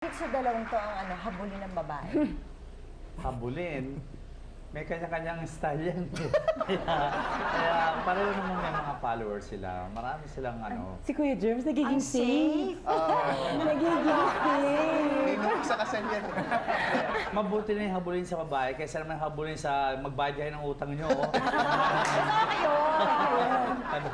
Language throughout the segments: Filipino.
Sa dalawang to ang habulin ng babae. Habulin. May kanya-kanyang style yan. kaya pareho naman may mga followers sila. Marami silang Si Kuya Germs, nagiging Ang safe. Nagiging safe. May nung isa kasal yan. Mabuti na yung habulin sa babae kaysa naman habulin sa magbayad kayo ng utang nyo. Mas okay yun.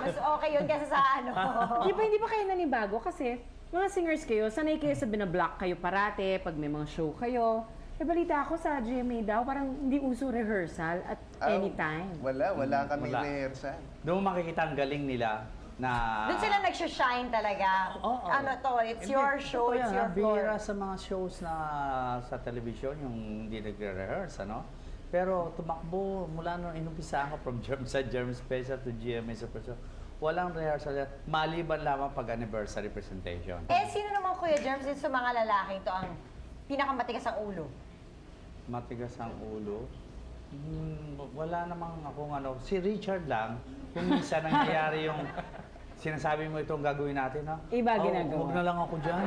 Mas okay yun kasi sa Hindi pa kayo nanibago kasi mga singers kayo, sanay kayo sa binablock kayo parate pag may mga show kayo. Balita ako sa GMA daw, parang hindi uso rehearsal at anytime. Wala kami Wala. rehearsal. Doon mo makikita ang galing nila na... Doon sila nag-shine talaga. Oo. It's your show, it's your floor. Bihira sa mga shows na sa television, yung hindi nagre-rehearse, Pero tumakbo mula nung inumpisahan ko from sa Germ Special to GMA Super Show. Walang rehearsal yan, maliban lamang pag-anniversary presentation. Sino naman Kuya Germs din sa mga lalaking to ang pinakamatigas ang ulo? Matigas ang ulo. Wala namang akong Si Richard lang, kung minsan nangyayari yung sinasabi mo itong gagawin natin, Iba ginagawa. Huwag na lang ako dyan.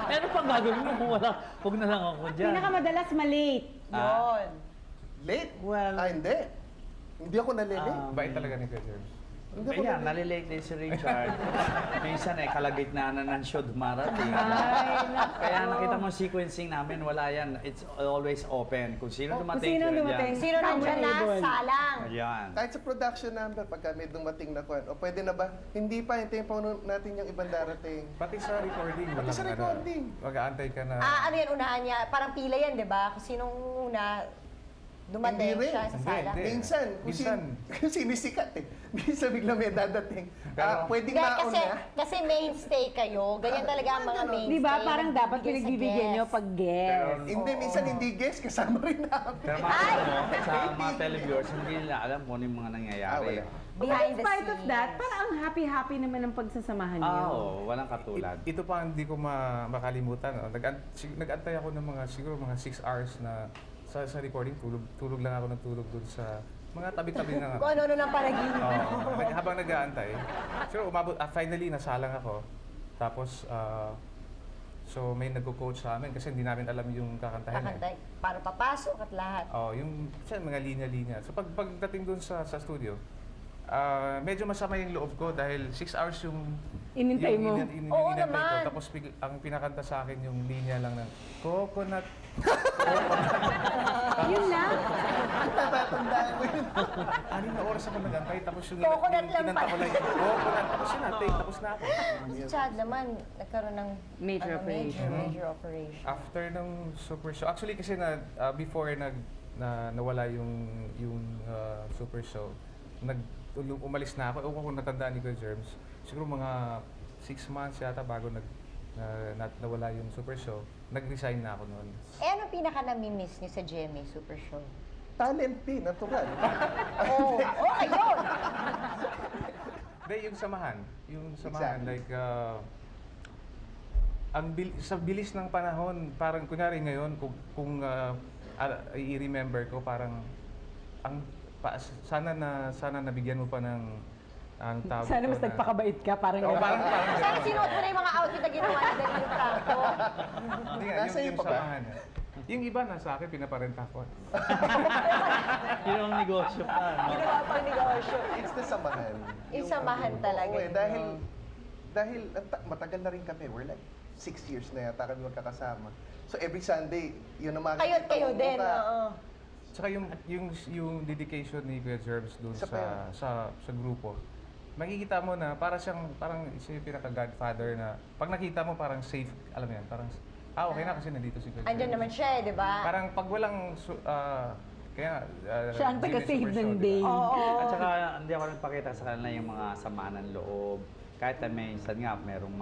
Ano pang gagawin mo kung wala? Huwag na lang ako dyan. Pinakamadalas malate. Yun. Late? Well, Hindi. Hindi ako nalilate. Bait talaga ni Kuya Germs. Ayan, nalilate din si Richard. Minsan kalagitnaan na ng show dumarating. Kaya nakita mo sequencing namin, wala yan. It's always open. Kung sino dumating, sino sila dumating. dyan. Sino nandyan na? Salang. Ayan. Kahit sa production number, pagka may dumating na kwan, o pwede na ba? Hindi pa, hintayin pa natin yung ibang darating. Pati sa recording. Pati sa recording. Mag-aantay ka na. Ano yan, unahan niya? Parang pila yan, di ba? Kung sinong una, dumating Hindi rin. siya sa sala. Hindi. Minsan, kung sinisikat Minsan bigla may dadating. Pwedeng Hindi, nauna. kasi mainstay kayo. Ganyan talaga ang mga mainstay. Di ba? Parang na dapat bibigyan sa pinagbibigyan nyo guest. pag guest. Hindi, minsan hindi guest, kasama rin namin. Pero sa mga televiewers, hindi nila alam kung ano yung mga nangyayari. Wala. Behind In the spite of scenes. that, parang ang happy-happy naman ang pagsasamahan niyo. Walang katulad. Ito pa ang hindi ko makalimutan. Nag-antay ako ng siguro mga 6 hours na sa recording. Tulog lang ako ng tulog dun sa mga tabi-tabi na. Kung ano-ano lang panaginip. Habang nag-aantay. Pero umabot, finally nasalang ako. Tapos, so may nagko-coach sa amin kasi hindi namin alam yung kakantahin. Kakantay. Para papasok at lahat. Yung mga linya-linya. So pagdating dun sa studio, medyo masama yung loob ko dahil 6 hours yung Inintay mo. Oo inintay naman. ko. Tapos ang pinakanta sa akin yung linya lang ng coconut. Yun lang. Natatandaan ko yun. 6 na oras ako nag-antay. Tapos yung Coconut lang kinanta ko pala. lang yung coconut. Tapos yun take. Tapos na ako. Si Chad naman, nagkaroon ng Major operation. Major operation. After ng super show, actually kasi before nawala yung super show, umalis na ako. Ewan ko kung natandaan ni Kuya Germs. Siguro mga 6 months yata bago nawala yung super show. Nag-resign na ako noon. Ano pinaka-nami-miss niyo sa GMA Super Show? Talent din, natural. Okay yun! Hindi, yung samahan. Yung samahan, Exactly. like, sa bilis ng panahon, parang kunyari ngayon, kung i-remember ko, parang, sana nabigyan mo pa ng, ang tawag Sana ko mas na- nagpakabait ka, parang Oo, gano'n. parang Sana gano'n. sinuot mo na yung mga outfit na ginawa ni Danilo Franco. Hindi nga, Nasa iyo yung pa ba? samahan. Yung iba nasa akin, pinaparenta ko. Yun ang negosyo pa. Ginawa pang negosyo. It's the samahan. Yung samahan talaga. Oo, dahil matagal na rin kami. We're like 6 years na yata kami magkakasama. So every Sunday, yun ang makikita Kayo mo din, mukha. oo. Tsaka yung dedication ni Kuya Germs doon Isa pa yun. sa grupo. Makikita mo na parang siya yung pinaka-godfather na pag nakita mo parang safe, alam mo yan, parang okay na kasi nandito si Kuya Andyan Germs. naman siya, di ba? Parang pag walang kaya Siya ang taga-save ng day. At saka hindi ako nagpakita sa kanila yung mga samaan ng loob. Kahit na minsan nga merong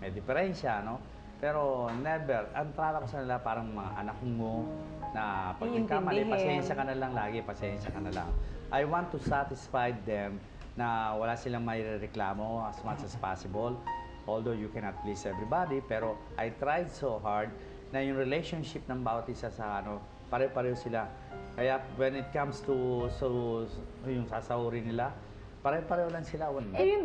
may diferensya, Pero never, ang trala ko sa nila parang mga anak mo na pag nagkamali, Iintindihin. pasensya ka na lang lagi, pasensya ka na lang. I want to satisfy them na wala silang may reklamo as much as possible. Although you cannot please everybody, pero I tried so hard na yung relationship ng bawat isa sa pare-pareho sila. Kaya when it comes to yung sasahurin nila, pare-pareho lang sila.